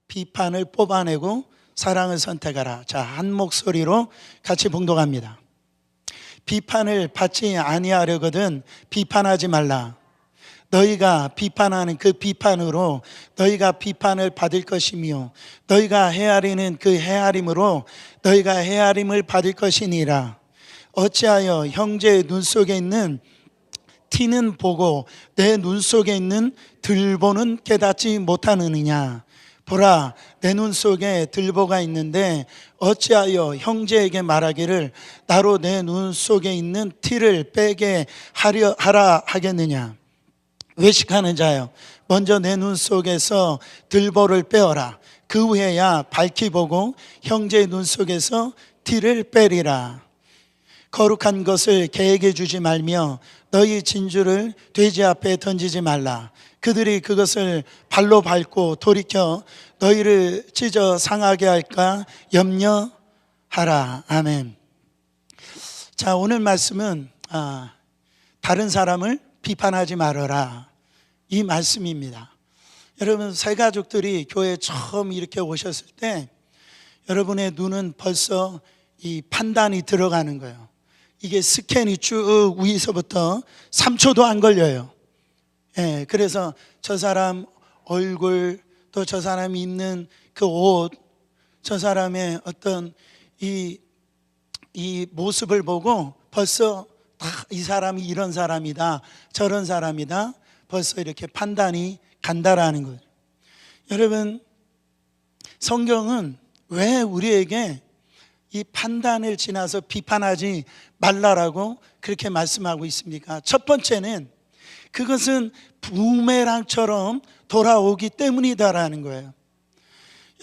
비판을 뽑아내고 사랑을 선택하라. 자, 한 목소리로 같이 봉독합니다. 비판을 받지 아니하려거든 비판하지 말라. 너희가 비판하는 그 비판으로 너희가 비판을 받을 것이며 너희가 헤아리는 그 헤아림으로 너희가 헤아림을 받을 것이니라. 어찌하여 형제의 눈 속에 있는 티는 보고 내 눈 속에 있는 들보는 깨닫지 못하느냐. 보라, 내 눈 속에 들보가 있는데 어찌하여 형제에게 말하기를 나로 내 눈 속에 있는 티를 빼게 하라 하겠느냐. 외식하는 자여, 먼저 내 눈 속에서 들보를 빼어라. 그 후에야 밝히 보고 형제의 눈 속에서 티를 빼리라. 거룩한 것을 개에게 주지 말며 너희 진주를 돼지 앞에 던지지 말라. 그들이 그것을 발로 밟고 돌이켜 너희를 찢어 상하게 할까 염려하라. 아멘. 자, 오늘 말씀은 다른 사람을 비판하지 말아라, 이 말씀입니다. 여러분, 새 가족들이 교회에 처음 이렇게 오셨을 때 여러분의 눈은 벌써 이 판단이 들어가는 거예요. 이게 스캔이 쭉 위에서부터 3초도 안 걸려요. 예, 그래서 저 사람 얼굴, 또 저 사람이 입는 그 옷, 저 사람의 어떤 이 모습을 보고 벌써 이 사람이 이런 사람이다, 저런 사람이다, 벌써 이렇게 판단이 간다라는 거예요. 여러분, 성경은 왜 우리에게 이 판단을 지나서 비판하지 말라라고 그렇게 말씀하고 있습니까? 첫 번째는 그것은 부메랑처럼 돌아오기 때문이다라는 거예요.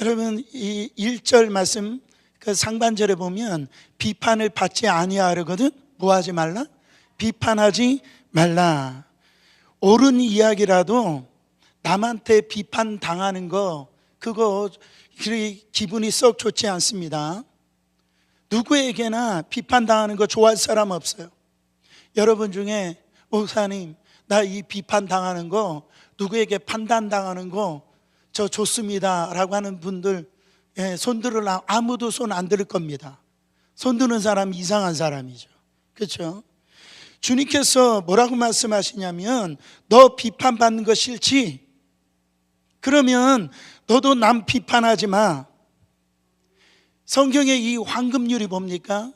여러분, 이 1절 말씀 그 상반절에 보면 비판을 받지 아니하려거든 뭐 하지 말라? 비판하지 말라. 옳은 이야기라도 남한테 비판 당하는 거, 그거 기분이 썩 좋지 않습니다. 누구에게나 비판당하는 거 좋아할 사람 없어요. 여러분 중에 목사님, 나 이 비판당하는 거, 누구에게 판단당하는 거 저 좋습니다 라고 하는 분들, 손 들으라. 아무도 손 안 들을 겁니다. 손 드는 사람 이상한 사람이죠. 그렇죠? 주님께서 뭐라고 말씀하시냐면 너 비판받는 거 싫지? 그러면 너도 남 비판하지 마. 성경의 이 황금률이 뭡니까?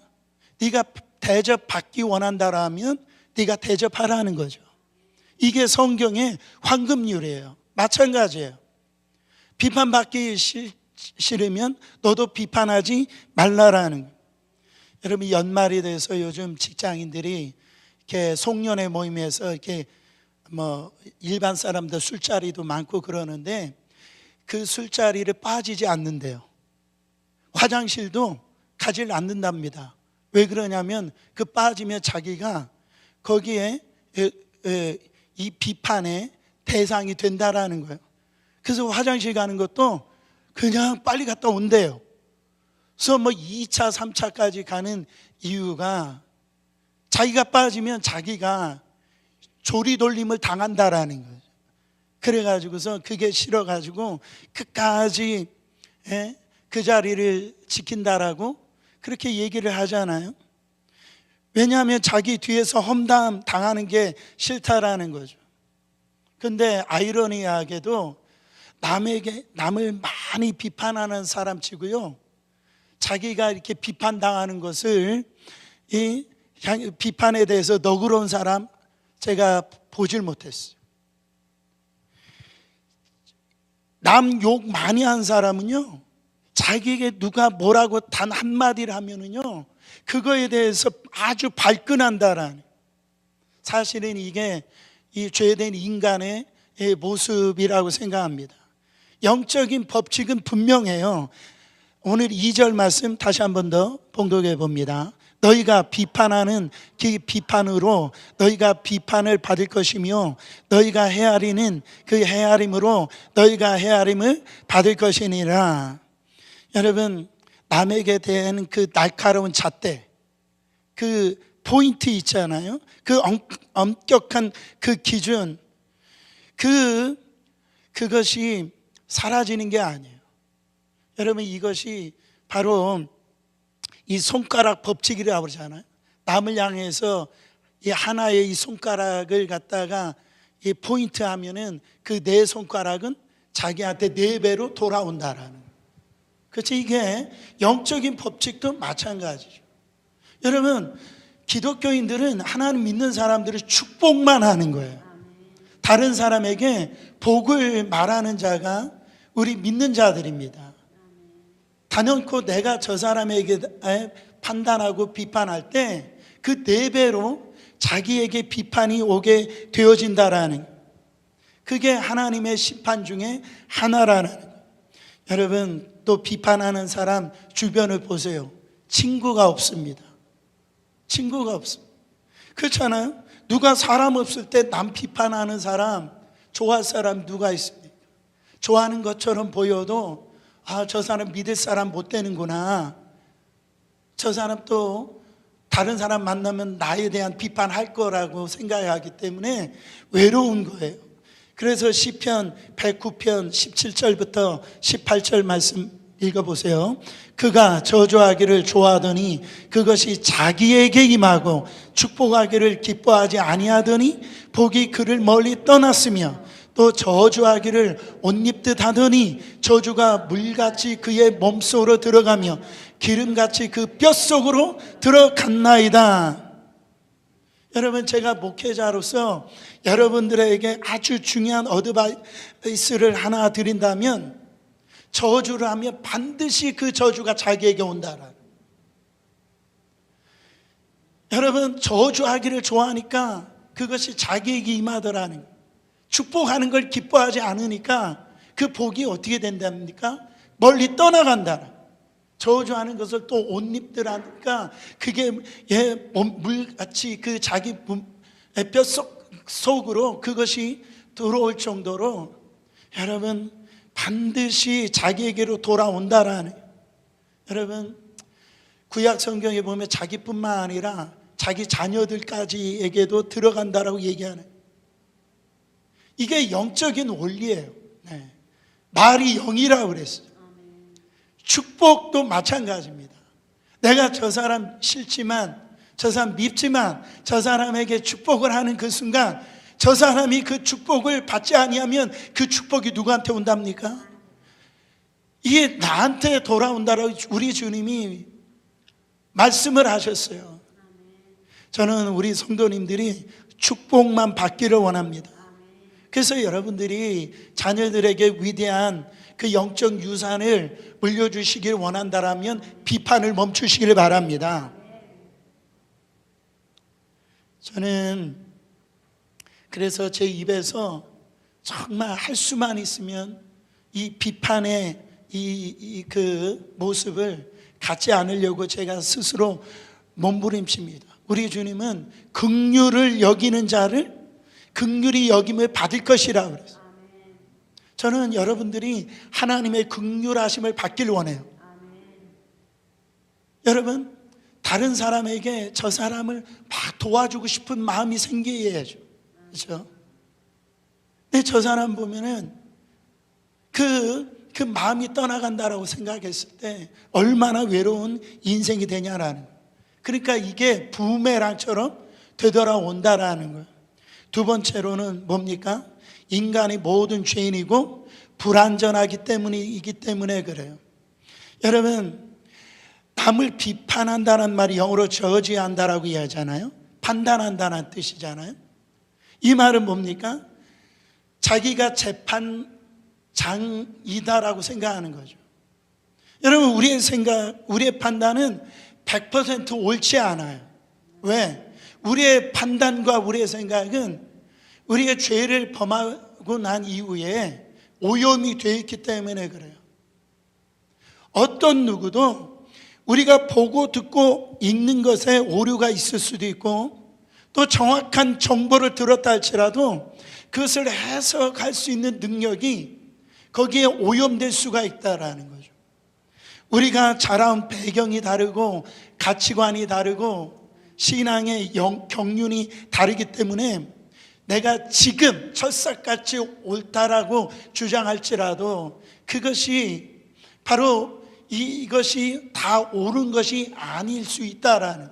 네가 대접받기 원한다라면 네가 대접하라는 거죠. 이게 성경의 황금률이에요. 마찬가지예요. 비판받기 싫으면 너도 비판하지 말라라는 거예요. 여러분, 연말이 돼서 요즘 직장인들이 이렇게 송년회 모임에서 이렇게 일반 사람들 술자리도 많고 그러는데 그 술자리를 빠지지 않는데요. 화장실도 가질 않는답니다. 왜 그러냐면 그 빠지면 자기가 거기에 이 비판의 대상이 된다라는 거예요. 그래서 화장실 가는 것도 그냥 빨리 갔다 온대요. 그래서 2차, 3차까지 가는 이유가 자기가 빠지면 자기가 조리돌림을 당한다라는 거예요. 그래가지고서 그게 싫어가지고 끝까지 그 자리를 지킨다라고 그렇게 얘기를 하잖아요. 왜냐하면 자기 뒤에서 험담 당하는 게 싫다라는 거죠. 근데 아이러니하게도 남을 많이 비판하는 사람 치고요, 자기가 이렇게 비판당하는 것을, 이 비판에 대해서 너그러운 사람 제가 보질 못했어요. 남 욕 많이 한 사람은요, 자기에게 누가 뭐라고 단 한마디를 하면은요, 그거에 대해서 아주 발끈한다라는, 사실은 이게 이 죄된 인간의 모습이라고 생각합니다. 영적인 법칙은 분명해요. 오늘 2절 말씀 다시 한 번 더 봉독해 봅니다. 너희가 비판하는 그 비판으로 너희가 비판을 받을 것이며 너희가 헤아리는 그 헤아림으로 너희가 헤아림을 받을 것이니라. 여러분, 남에게 대한 그 날카로운 잣대, 그 포인트 있잖아요. 그 엄격한 그 기준, 그것이 사라지는 게 아니에요. 여러분, 이것이 바로 이 손가락 법칙이라고 그러잖아요. 남을 향해서 이 하나의 이 손가락을 갖다가 이 포인트 하면은 그 네 손가락은 자기한테 4배로 돌아온다라는 거예요. 그렇지? 이게 영적인 법칙도 마찬가지죠. 여러분, 기독교인들은 하나님 믿는 사람들은 축복만 하는 거예요. 다른 사람에게 복을 말하는 자가 우리 믿는 자들입니다. 단연코 내가 저 사람에게 판단하고 비판할 때 그 4배로 자기에게 비판이 오게 되어진다라는, 그게 하나님의 심판 중에 하나라는 거예요. 여러분, 또 비판하는 사람 주변을 보세요. 친구가 없습니다. 친구가 없습니다. 그렇잖아요. 누가 사람 없을 때 남 비판하는 사람, 좋아할 사람 누가 있습니까? 좋아하는 것처럼 보여도 저 사람 믿을 사람 못 되는구나, 저 사람 또 다른 사람 만나면 나에 대한 비판할 거라고 생각하기 때문에 외로운 거예요. 그래서 시편 109편 17절부터 18절 말씀 읽어보세요. 그가 저주하기를 좋아하더니 그것이 자기에게 임하고 축복하기를 기뻐하지 아니하더니 복이 그를 멀리 떠났으며, 또 저주하기를 옷 입듯 하더니 저주가 물같이 그의 몸속으로 들어가며 기름같이 그 뼛속으로 들어갔나이다. 여러분, 제가 목회자로서 여러분들에게 아주 중요한 어드바이스를 하나 드린다면, 저주를 하면 반드시 그 저주가 자기에게 온다라. 여러분, 저주하기를 좋아하니까 그것이 자기에게 임하더라는 거예요. 축복하는 걸 기뻐하지 않으니까 그 복이 어떻게 된답니까? 멀리 떠나간다. 저주하는 것을 또 옷 입더라니까 그게 물같이 그 자기 뼛속으로 그것이 들어올 정도로, 여러분, 반드시 자기에게로 돌아온다라는, 여러분, 구약 성경에 보면 자기뿐만 아니라 자기 자녀들까지에게도 들어간다라고 얘기하는, 이게 영적인 원리예요. 네. 말이 영이라고 그랬어요. 축복도 마찬가지입니다. 내가 저 사람 싫지만, 저 사람 밉지만 저 사람에게 축복을 하는 그 순간, 저 사람이 그 축복을 받지 아니하면 그 축복이 누구한테 온답니까? 이게 나한테 돌아온다라고 우리 주님이 말씀을 하셨어요. 저는 우리 성도님들이 축복만 받기를 원합니다. 그래서 여러분들이 자녀들에게 위대한 그 영적 유산을 물려주시길 원한다라면 비판을 멈추시길 바랍니다. 저는 그래서 제 입에서 정말 할 수만 있으면 이 비판의 그 모습을 갖지 않으려고 제가 스스로 몸부림칩니다. 우리 주님은 긍휼을 여기는 자를 긍휼히 여김을 받을 것이라고 그랬어요. 저는 여러분들이 하나님의 긍휼하심을 받길 원해요. 여러분, 다른 사람에게 저 사람을 막 도와주고 싶은 마음이 생겨야죠. 그렇죠? 근데 저 사람 보면은 그 마음이 떠나간다라고 생각했을 때 얼마나 외로운 인생이 되냐라는 거예요. 그러니까 이게 부메랑처럼 되돌아온다라는 거예요. 두 번째로는 뭡니까? 인간이 모든 죄인이고 불완전하기 때문에 그래요. 여러분, 남을 비판한다는 말이 영어로 저지한다라고 이야기하잖아요. 판단한다는 뜻이잖아요. 이 말은 뭡니까? 자기가 재판장이다라고 생각하는 거죠. 여러분, 우리의 판단은 100% 옳지 않아요. 왜? 우리의 판단과 우리의 생각은 우리의 죄를 범하고 난 이후에 오염이 되어 있기 때문에 그래요. 어떤 누구도 우리가 보고 듣고 읽는 것에 오류가 있을 수도 있고, 또 정확한 정보를 들었다 할지라도 그것을 해석할 수 있는 능력이 거기에 오염될 수가 있다라는 거죠. 우리가 자라온 배경이 다르고 가치관이 다르고 신앙의 경륜이 다르기 때문에 내가 지금 철석같이 옳다라고 주장할지라도 그것이 바로 이것이 다 옳은 것이 아닐 수 있다라는.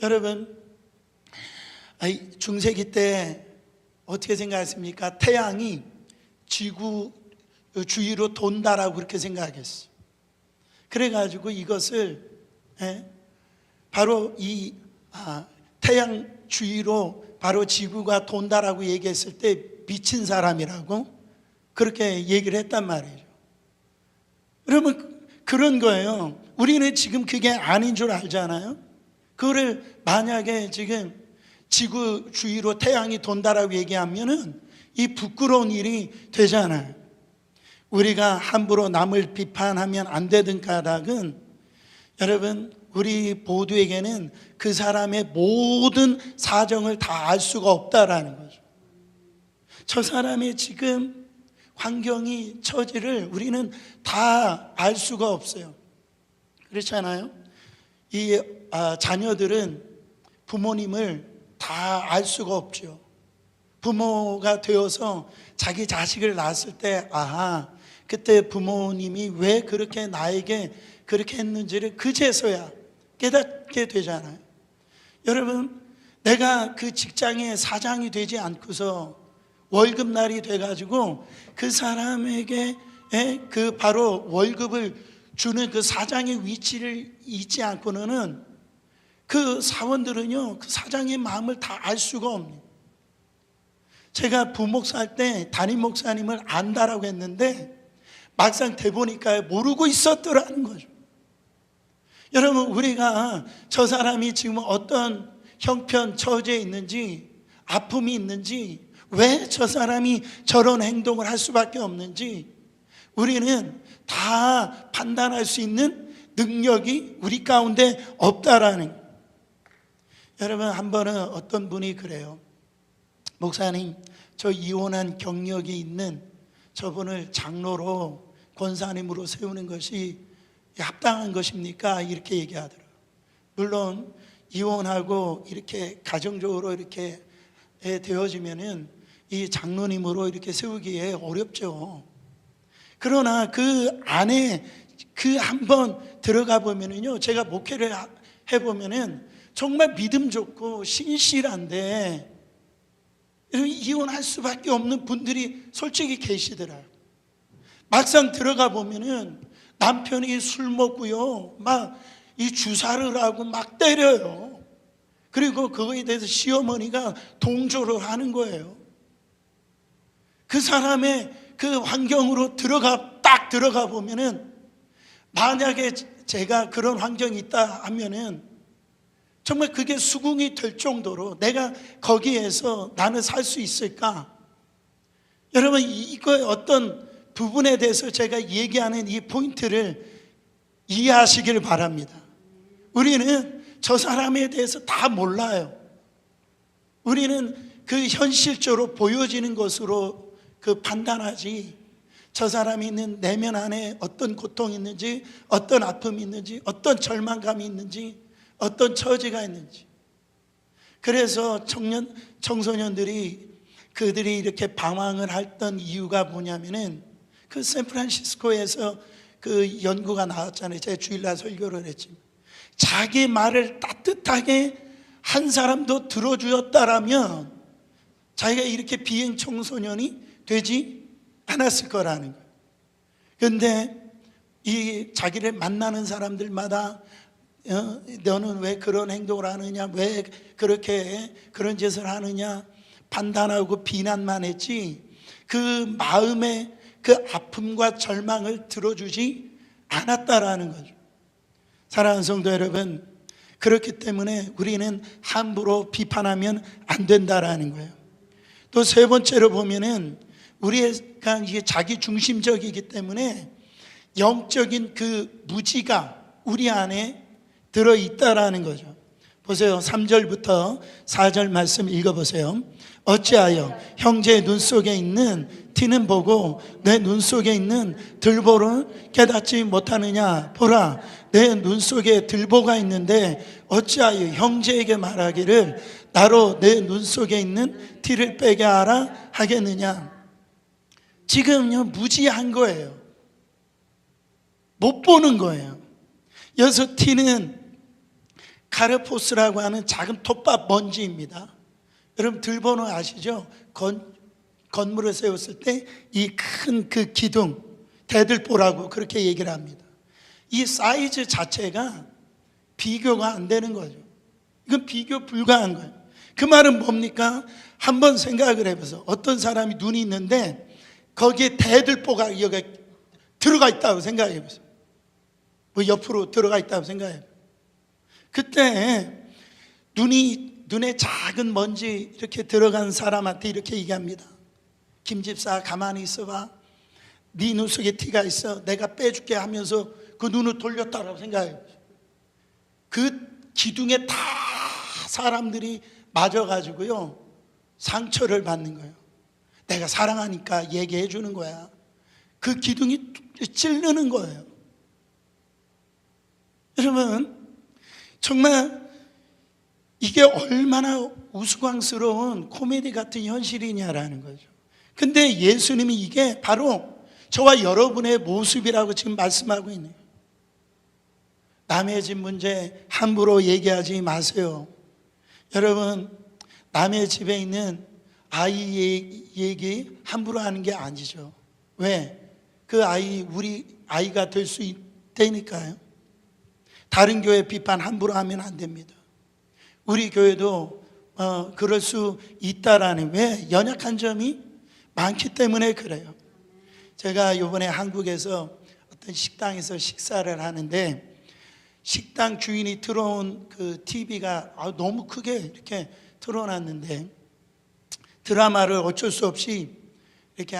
여러분, 중세기 때 어떻게 생각했습니까? 태양이 지구 주위로 돈다라고 그렇게 생각했어요. 그래가지고 이것을 바로 이 태양 주위로 바로 지구가 돈다라고 얘기했을 때 미친 사람이라고 그렇게 얘기를 했단 말이죠. 여러분, 그런 거예요. 우리는 지금 그게 아닌 줄 알잖아요. 그거를 만약에 지금 지구 주위로 태양이 돈다라고 얘기하면은 이 부끄러운 일이 되잖아요. 우리가 함부로 남을 비판하면 안 되던 까닭은 여러분, 우리 모두에게는 그 사람의 모든 사정을 다 알 수가 없다라는 거죠. 저 사람의 지금 환경이, 처지를 우리는 다 알 수가 없어요. 그렇잖아요. 이 자녀들은 부모님을 다 알 수가 없죠. 부모가 되어서 자기 자식을 낳았을 때 그때 부모님이 왜 그렇게 나에게 그렇게 했는지를 그제서야 깨닫게 되잖아요. 여러분, 내가 그 직장의 사장이 되지 않고서 월급날이 돼가지고 그 사람에게 그 바로 월급을 주는 그 사장의 위치를 잊지 않고는 그 사원들은요, 그 사장의 마음을 다 알 수가 없네요. 제가 부목사할 때 담임 목사님을 안다라고 했는데 막상 돼보니까 모르고 있었더라는 거죠. 여러분, 우리가 저 사람이 지금 어떤 형편 처지에 있는지, 아픔이 있는지, 왜 저 사람이 저런 행동을 할 수밖에 없는지 우리는 다 판단할 수 있는 능력이 우리 가운데 없다라는 거예요. 여러분, 한 번은 어떤 분이 그래요. 목사님, 저 이혼한 경력이 있는 저분을 장로로 권사님으로 세우는 것이 합당한 것입니까? 이렇게 얘기하더라고요. 물론 이혼하고 이렇게 가정적으로 이렇게 되어지면은 이 장로님으로 이렇게 세우기에 어렵죠. 그러나 그 안에 그 한번 들어가 보면은요, 제가 목회를 해보면은 정말 믿음 좋고 신실한데 이혼할 수밖에 없는 분들이 솔직히 계시더라고요. 막상 들어가 보면은 남편이 술 먹고요, 막 이 주사를 하고 막 때려요. 그리고 그거에 대해서 시어머니가 동조를 하는 거예요. 그 사람의 그 환경으로 딱 들어가 보면은 만약에 제가 그런 환경이 있다 하면은 정말 그게 수긍이 될 정도로 내가 거기에서 나는 살 수 있을까? 여러분, 이거 어떤 부분에 대해서 제가 얘기하는 이 포인트를 이해하시길 바랍니다. 우리는 저 사람에 대해서 다 몰라요. 우리는 그 현실적으로 보여지는 것으로 그 판단하지, 저 사람이 있는 내면 안에 어떤 고통이 있는지, 어떤 아픔이 있는지, 어떤 절망감이 있는지, 어떤 처지가 있는지. 그래서 청소년들이 그들이 이렇게 방황을 했던 이유가 뭐냐면은 그 샌프란시스코에서 그 연구가 나왔잖아요. 제가 주일날 설교를 했지만 자기 말을 따뜻하게 한 사람도 들어주었다라면 자기가 이렇게 비행 청소년이 되지 않았을 거라는 거예요. 그런데 이 자기를 만나는 사람들마다 너는 왜 그런 행동을 하느냐, 왜 그렇게 그런 짓을 하느냐 판단하고 비난만 했지 그 마음의 그 아픔과 절망을 들어주지 않았다라는 거죠. 사랑하는 성도 여러분, 그렇기 때문에 우리는 함부로 비판하면 안 된다라는 거예요. 또 세 번째로 보면은 우리가 이게 자기 중심적이기 때문에 영적인 그 무지가 우리 안에 들어있다라는 거죠. 보세요. 3절부터 4절 말씀 읽어보세요. 어찌하여 형제의 눈 속에 있는 티는 보고 내 눈 속에 있는 들보를 깨닫지 못하느냐. 보라, 내 눈 속에 들보가 있는데 어찌하여 형제에게 말하기를 나로 내 눈 속에 있는 티를 빼게 하라 하겠느냐. 지금요 무지한 거예요. 못 보는 거예요. 여기서 티는 카르포스라고 하는 작은 톱밥 먼지입니다. 여러분 들번호 아시죠? 건물을 세웠을 때 이 큰 그 기둥 대들보라고 그렇게 얘기를 합니다. 이 사이즈 자체가 비교가 안 되는 거죠. 이건 비교 불가한 거예요. 그 말은 뭡니까? 한번 생각을 해보세요. 어떤 사람이 눈이 있는데 거기에 대들보가 여기 들어가 있다고 생각해 보세요. 뭐 옆으로 들어가 있다고 생각해 보세요. 그때 눈에 작은 먼지 이렇게 들어간 사람한테 이렇게 얘기합니다. 김 집사 가만히 있어봐. 네 눈 속에 티가 있어. 내가 빼줄게 하면서 그 눈을 돌렸다라고 생각해 보세요. 그 기둥에 다 사람들이 맞아가지고요 상처를 받는 거예요. 내가 사랑하니까 얘기해 주는 거야. 그 기둥이 찌르는 거예요. 여러분 정말 이게 얼마나 우스꽝스러운 코미디 같은 현실이냐라는 거죠. 근데 예수님이 이게 바로 저와 여러분의 모습이라고 지금 말씀하고 있네요. 남의 집 문제 함부로 얘기하지 마세요. 여러분 남의 집에 있는 아이 얘기 함부로 하는 게 아니죠. 왜? 그 아이 우리 아이가 될 수 있다니까요. 다른 교회 비판 함부로 하면 안 됩니다. 우리 교회도 그럴 수 있다라는, 왜? 연약한 점이 많기 때문에 그래요. 제가 이번에 한국에서 어떤 식당에서 식사를 하는데 식당 주인이 들어온 그 TV가 너무 크게 이렇게 틀어놨는데 드라마를 어쩔 수 없이 이렇게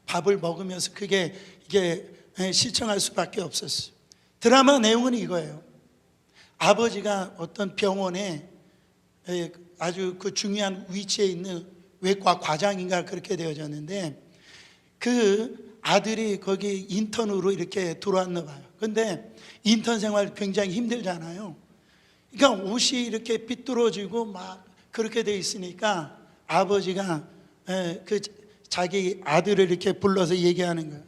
밥을 먹으면서 이게 시청할 수밖에 없었어요. 드라마 내용은 이거예요. 아버지가 어떤 병원에 아주 그 중요한 위치에 있는 외과 과장인가 그렇게 되어졌는데 그 아들이 거기 인턴으로 이렇게 들어왔나 봐요. 근데 인턴 생활 굉장히 힘들잖아요. 그러니까 옷이 이렇게 삐뚤어지고 막 그렇게 돼 있으니까 아버지가 그 자기 아들을 이렇게 불러서 얘기하는 거예요.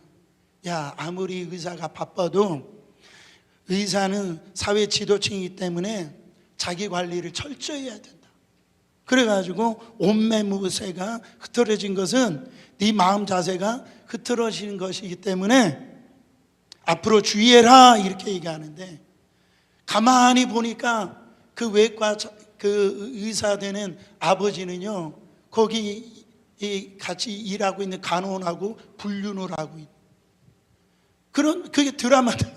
야, 아무리 의사가 바빠도 의사는 사회 지도층이기 때문에 자기 관리를 철저히 해야 된다. 그래가지고 옷매무새가 흐트러진 것은 네 마음 자세가 흐트러지는 것이기 때문에 앞으로 주의해라 이렇게 얘기하는데, 가만히 보니까 그 외과 그 의사 되는 아버지는요 거기 같이 일하고 있는 간호원하고 불륜을 하고 있는 그런, 그게 드라마다.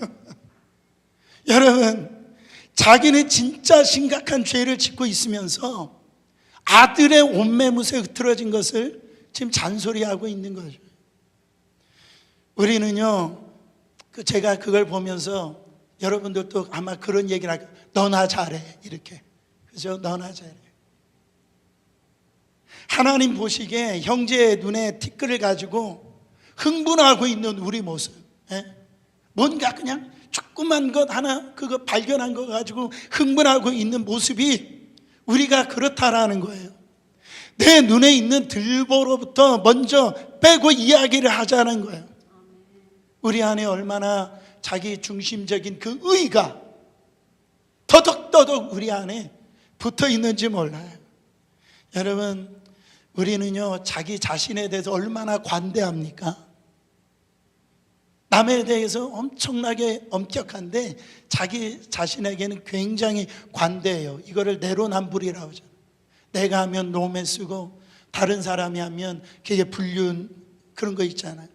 여러분 자기는 진짜 심각한 죄를 짓고 있으면서 아들의 옷매무새 흐트러진 것을 지금 잔소리하고 있는 거죠. 우리는요 제가 그걸 보면서 여러분들도 아마 그런 얘기를 할 거예요. 너나 잘해 이렇게. 그죠? 너나 잘해. 하나님 보시기에 형제의 눈에 티끌을 가지고 흥분하고 있는 우리 모습, 뭔가 그냥 조그만 것 하나 그거 발견한 거 가지고 흥분하고 있는 모습이 우리가 그렇다라는 거예요. 내 눈에 있는 들보로부터 먼저 빼고 이야기를 하자는 거예요. 우리 안에 얼마나 자기 중심적인 그 의가 더덕더덕 우리 안에 붙어 있는지 몰라요. 여러분 우리는요 자기 자신에 대해서 얼마나 관대합니까? 남에 대해서 엄청나게 엄격한데 자기 자신에게는 굉장히 관대해요. 이거를 내로남불이라고 하잖아요. 내가 하면 로맨스고 다른 사람이 하면 그게 불륜, 그런 거 있잖아요.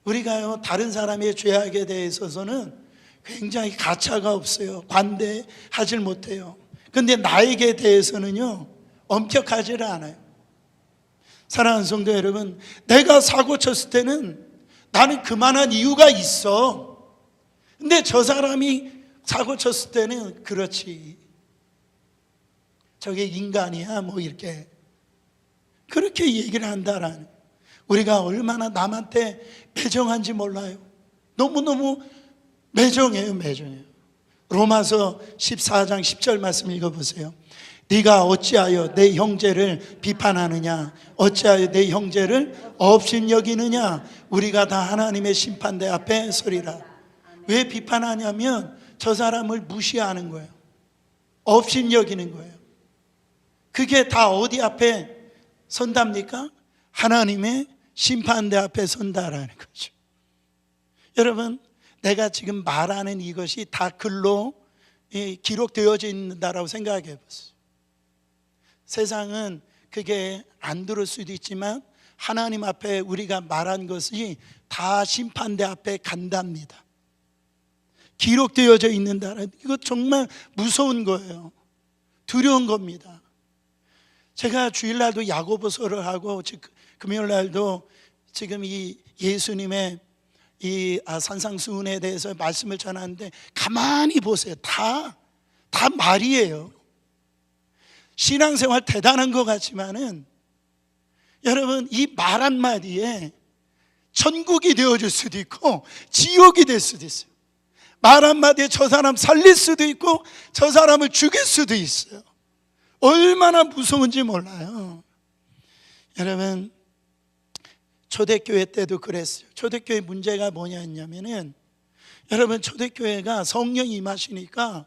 우리가요 다른 사람의 죄악에 대해서는 굉장히 가차가 없어요. 관대하질 못해요. 근데 나에게 대해서는요 엄격하지를 않아요. 사랑하는 성도 여러분, 내가 사고 쳤을 때는 나는 그만한 이유가 있어. 근데 저 사람이 사고 쳤을 때는 그렇지, 저게 인간이야 뭐 이렇게 그렇게 얘기를 한다라는, 우리가 얼마나 남한테 매정한지 몰라요. 너무너무 매정해요. 로마서 14장 10절 말씀 읽어보세요. 네가 어찌하여 내 형제를 비판하느냐, 어찌하여 내 형제를 업신여기느냐. 우리가 다 하나님의 심판대 앞에 서리라. 왜 비판하냐면 저 사람을 무시하는 거예요. 업신여기는 거예요. 그게 다 어디 앞에 선답니까? 하나님의 심판대 앞에 선다라는 거죠. 여러분, 내가 지금 말하는 이것이 다 글로 기록되어져 있다라고 생각해 보세요. 세상은 그게 안 들을 수도 있지만 하나님 앞에 우리가 말한 것이 다 심판대 앞에 간답니다. 기록되어져 있는다라는, 이거 정말 무서운 거예요. 두려운 겁니다. 제가 주일날도 야고보서를 하고 금요일날도 지금 이 예수님의 이 산상수훈에 대해서 말씀을 전하는데 가만히 보세요. 다 말이에요. 신앙생활 대단한 것 같지만은 여러분, 이 말 한마디에 천국이 되어줄 수도 있고 지옥이 될 수도 있어요. 말 한마디에 저 사람 살릴 수도 있고 저 사람을 죽일 수도 있어요. 얼마나 무서운지 몰라요. 여러분, 초대교회 때도 그랬어요. 초대교회 문제가 뭐냐면은 여러분, 초대교회가 성령이 임하시니까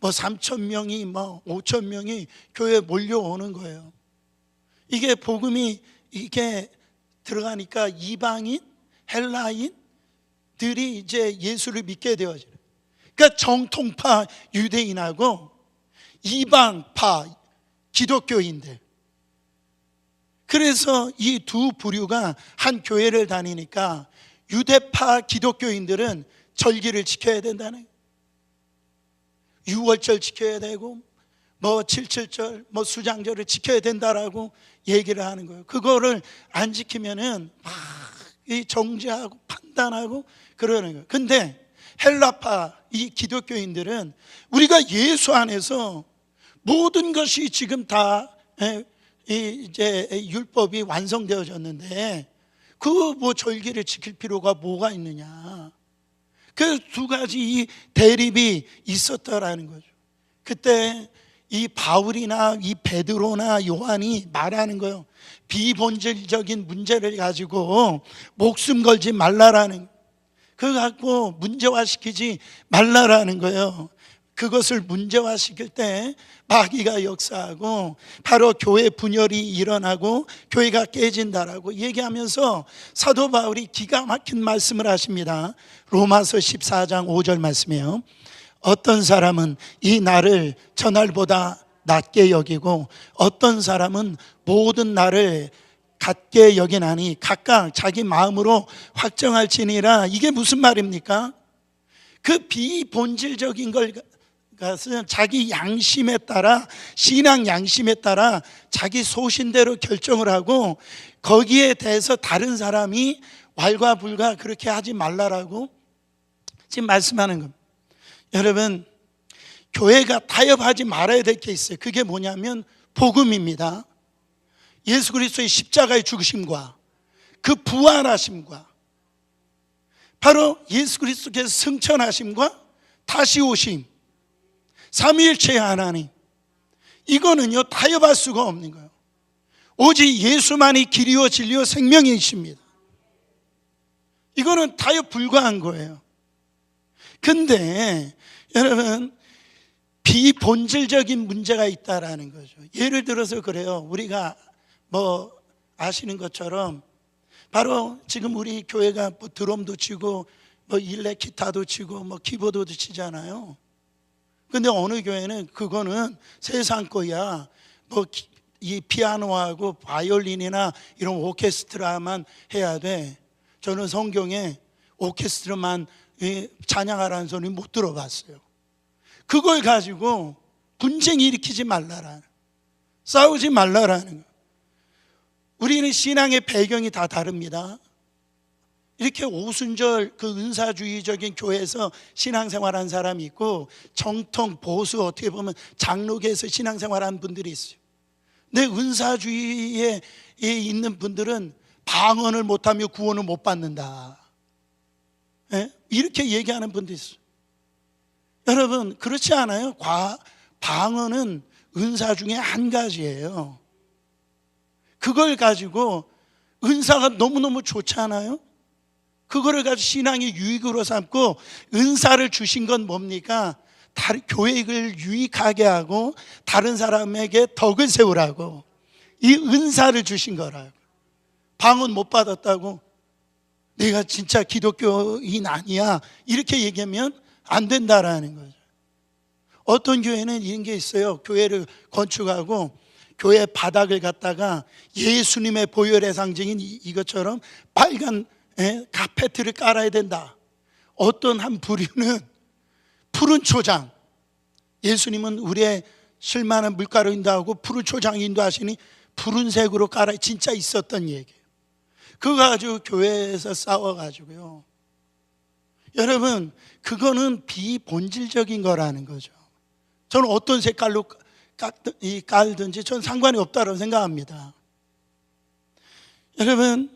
뭐 3,000명이 뭐 5,000명이 교회에 몰려오는 거예요. 이게 복음이 이게 들어가니까 이방인, 헬라인들이 이제 예수를 믿게 되어져요. 그러니까 정통파 유대인하고 이방파 기독교인들, 그래서 이 두 부류가 한 교회를 다니니까 유대파 기독교인들은 절기를 지켜야 된다는, 유월절 지켜야 되고 뭐 7.7절 뭐 수장절을 지켜야 된다라고 얘기를 하는 거예요. 그거를 안 지키면은 막 정죄하고 판단하고 그러는 거예요. 근데 헬라파 이 기독교인들은 우리가 예수 안에서 모든 것이 지금 다 이제 율법이 완성되어졌는데 그 뭐 절기를 지킬 필요가 뭐가 있느냐. 그 두 가지 이 대립이 있었다라는 거죠. 그때 이 바울이나 이 베드로나 요한이 말하는 거예요. 비본질적인 문제를 가지고 목숨 걸지 말라라는, 그거 갖고 문제화시키지 말라라는 거예요. 그것을 문제화시킬 때 마귀가 역사하고 바로 교회 분열이 일어나고 교회가 깨진다라고 얘기하면서 사도 바울이 기가 막힌 말씀을 하십니다. 로마서 14장 5절 말씀이에요. 어떤 사람은 이 날을 저날보다 낮게 여기고 어떤 사람은 모든 날을 같게 여기나니 각각 자기 마음으로 확정할지니라. 이게 무슨 말입니까? 그 비본질적인 것은 자기 양심에 따라, 신앙 양심에 따라 자기 소신대로 결정을 하고 거기에 대해서 다른 사람이 왈가불가 그렇게 하지 말라라고 지금 말씀하는 겁니다. 여러분, 교회가 타협하지 말아야 될 게 있어요. 그게 뭐냐면 복음입니다. 예수 그리스도의 십자가의 죽으심과 그 부활하심과 바로 예수 그리스도께서 승천하심과 다시 오심, 삼위일체의 하나님, 이거는요 타협할 수가 없는 거예요. 오직 예수만이 길이요 진리요 생명이십니다. 이거는 타협 불가한 거예요. 근데 여러분, 비본질적인 문제가 있다라는 거죠. 예를 들어서 그래요. 우리가 뭐 아시는 것처럼 바로 지금 우리 교회가 뭐 드럼도 치고 뭐 일렉 기타도 치고 뭐 키보드도 치잖아요. 근데 어느 교회는 그거는 세상 거야. 뭐 이 피아노하고 바이올린이나 이런 오케스트라만 해야 돼. 저는 성경에 오케스트라만 찬양하라는 소리 못 들어봤어요. 그걸 가지고 분쟁 일으키지 말라라, 싸우지 말라라는 거예요. 우리는 신앙의 배경이 다 다릅니다. 이렇게 오순절 그 은사주의적인 교회에서 신앙생활한 사람이 있고 정통 보수 어떻게 보면 장로계에서 신앙생활한 분들이 있어요. 근데 은사주의에 있는 분들은 방언을 못하며 구원을 못 받는다, 이렇게 얘기하는 분도 있어요. 여러분, 그렇지 않아요? 방언은 은사 중에 한 가지예요. 그걸 가지고 은사가 너무너무 좋잖아요. 그거를 가지고 신앙의 유익으로 삼고 은사를 주신 건 뭡니까? 교회를 유익하게 하고 다른 사람에게 덕을 세우라고 이 은사를 주신 거라고. 방언 못 받았다고 내가 진짜 기독교인 아니야 이렇게 얘기하면 안 된다라는 거죠. 어떤 교회는 이런 게 있어요. 교회를 건축하고 교회 바닥을 갖다가 예수님의 보혈의 상징인 이것처럼 빨간 카페트를 깔아야 된다. 어떤 한 부류는 푸른 초장, 예수님은 우리의 실만한 물가로 인도하고 푸른 초장 인도하시니 푸른색으로 깔아. 진짜 있었던 얘기예요. 그거 가지고 교회에서 싸워가지고요. 여러분, 그거는 비본질적인 거라는 거죠. 저는 어떤 색깔로 깔든지 전 상관이 없다고 생각합니다. 여러분,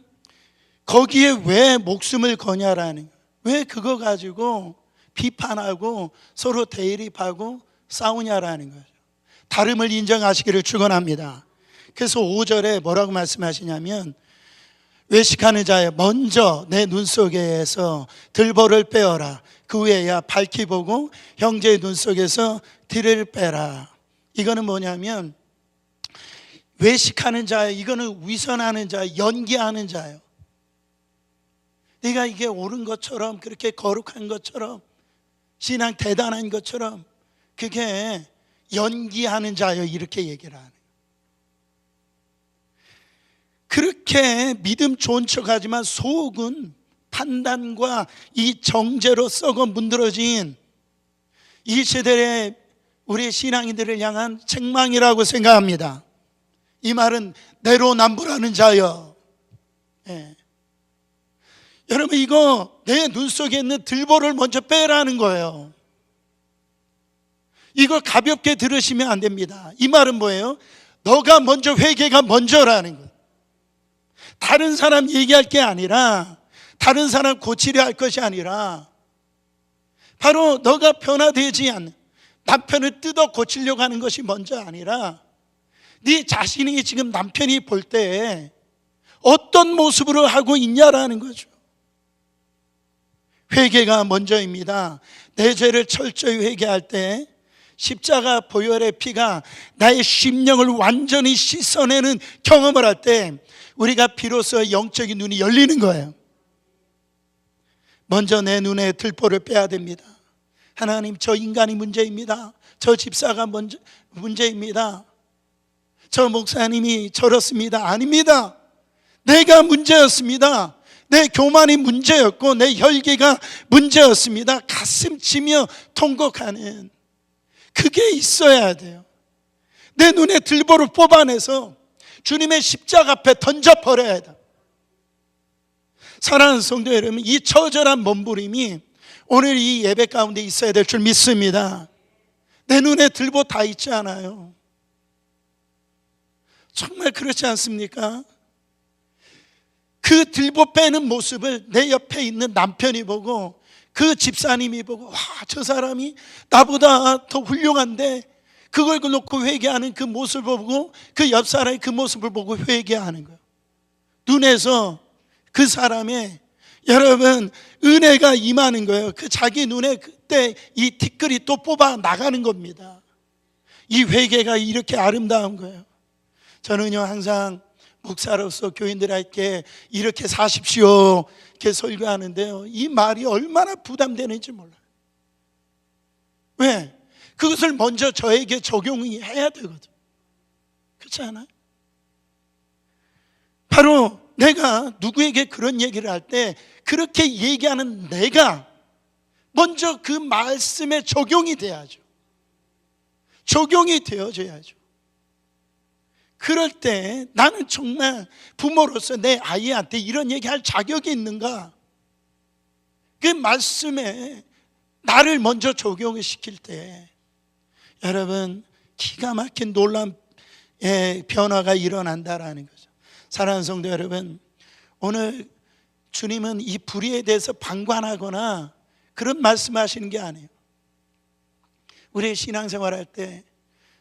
거기에 왜 목숨을 거냐라는 거예요. 왜 그거 가지고 비판하고 서로 대립하고 싸우냐라는 거죠. 다름을 인정하시기를 축원합니다. 그래서 5절에 뭐라고 말씀하시냐면 외식하는 자여 먼저 내 눈 속에서 들보를 빼어라. 그 후에야 밝히 보고 형제의 눈 속에서 들을 빼라. 이거는 뭐냐면 외식하는 자예요. 이거는 위선하는 자예요. 연기하는 자예요. 네가 이게 옳은 것처럼 그렇게 거룩한 것처럼 신앙 대단한 것처럼 그게 연기하는 자예요. 이렇게 얘기를 하는 거예요. 그렇게 믿음 좋은 척하지만 속은 판단과 이 정죄로 썩어 문드러진 이 세대의 우리 신앙인들을 향한 책망이라고 생각합니다. 이 말은 내로남불하는 자여. 여러분, 이거 내 눈 속에 있는 들보를 먼저 빼라는 거예요. 이걸 가볍게 들으시면 안 됩니다. 이 말은 뭐예요? 너가 먼저, 회개가 먼저라는 거예요. 다른 사람 얘기할 게 아니라, 다른 사람 고치려 할 것이 아니라 바로 너가 변화되지 않는, 남편을 뜯어 고치려고 하는 것이 먼저 아니라 네 자신이 지금 남편이 볼 때 어떤 모습으로 하고 있냐라는 거죠. 회개가 먼저입니다. 내 죄를 철저히 회개할 때 십자가 보혈의 피가 나의 심령을 완전히 씻어내는 경험을 할 때 우리가 비로소 영적인 눈이 열리는 거예요. 먼저 내 눈에 들보를 빼야 됩니다. 하나님, 저 인간이 문제입니다. 저 집사가 문제입니다. 저 목사님이 저렇습니다. 아닙니다. 내가 문제였습니다. 내 교만이 문제였고 내 혈기가 문제였습니다. 가슴 치며 통곡하는 그게 있어야 돼요. 내 눈에 들보를 뽑아내서 주님의 십자가 앞에 던져버려야 돼요. 사랑하는 성도 여러분, 이 처절한 몸부림이 오늘 이 예배 가운데 있어야 될 줄 믿습니다. 내 눈에 들보 다 있지 않아요? 정말 그렇지 않습니까? 그 들보 빼는 모습을 내 옆에 있는 남편이 보고 그 집사님이 보고, 와, 저 사람이 나보다 더 훌륭한데 그걸 놓고 회개하는 그 모습을 보고 그 옆 사람이 그 모습을 보고 회개하는 거예요. 눈에서 그 사람의, 여러분, 은혜가 임하는 거예요. 그 자기 눈에 그때 이 티끌이 또 뽑아 나가는 겁니다. 이 회개가 이렇게 아름다운 거예요. 저는요, 항상 목사로서 교인들에게 이렇게 사십시오 이렇게 설교하는데요, 이 말이 얼마나 부담되는지 몰라요. 왜? 그것을 먼저 저에게 적용해야 되거든. 그렇지 않아요? 바로 내가 누구에게 그런 얘기를 할 때 그렇게 얘기하는 내가 먼저 그 말씀에 적용이 돼야죠. 적용이 되어져야죠. 그럴 때 나는 정말 부모로서 내 아이한테 이런 얘기할 자격이 있는가? 그 말씀에 나를 먼저 적용을 시킬 때 여러분, 기가 막힌 놀라운 변화가 일어난다라는 거죠. 사랑하는 성도 여러분, 오늘 주님은 이 불의에 대해서 방관하거나 그런 말씀하시는 게 아니에요. 우리 신앙생활 할 때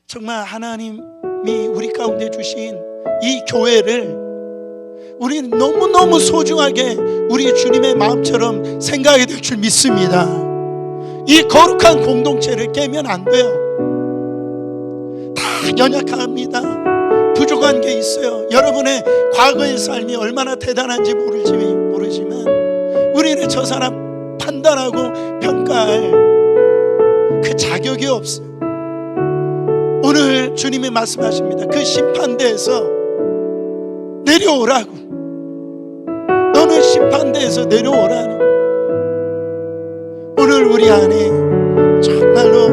정말 하나님이 우리 가운데 주신 이 교회를 우리는 너무너무 소중하게 우리 주님의 마음처럼 생각이 될 줄 믿습니다. 이 거룩한 공동체를 깨면 안 돼요. 다 연약합니다. 부족한 게 있어요. 여러분의 과거의 삶이 얼마나 대단한지 모르지만 우리는 저 사람 판단하고 평가할 그 자격이 없어요. 오늘 주님이 말씀하십니다. 그 심판대에서 내려오라고. 너는 심판대에서 내려오라는. 오늘 우리 안에 정말로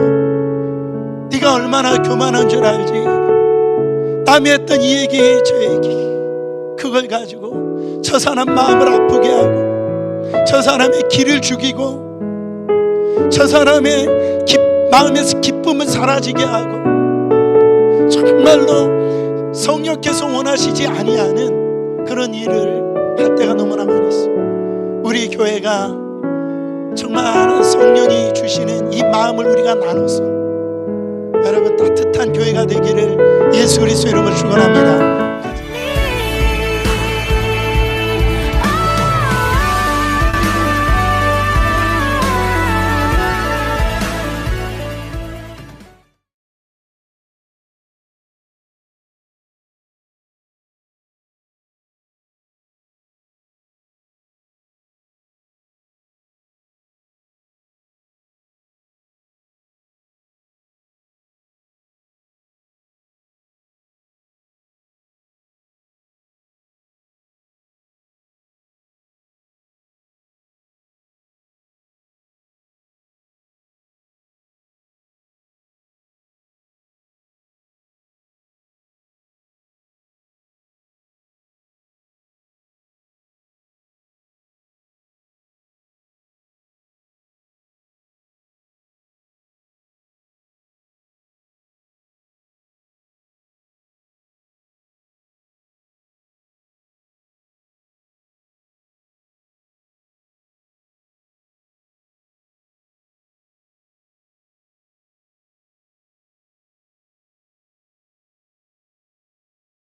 네가 얼마나 교만한 줄 알지? 남이 했던 이 얘기 저 얘기 그걸 가지고 저 사람 마음을 아프게 하고 저 사람의 기를 죽이고 저 사람의 마음에서 기쁨을 사라지게 하고 정말로 성령께서 원하시지 아니하는 그런 일을 할 때가 너무나 많이 있어요. 우리 교회가 정말 성령이 주시는 이 마음을 우리가 나눠서 여러분 따뜻한 교회가 되기를 예수 그리스도 이름으로 축원합니다.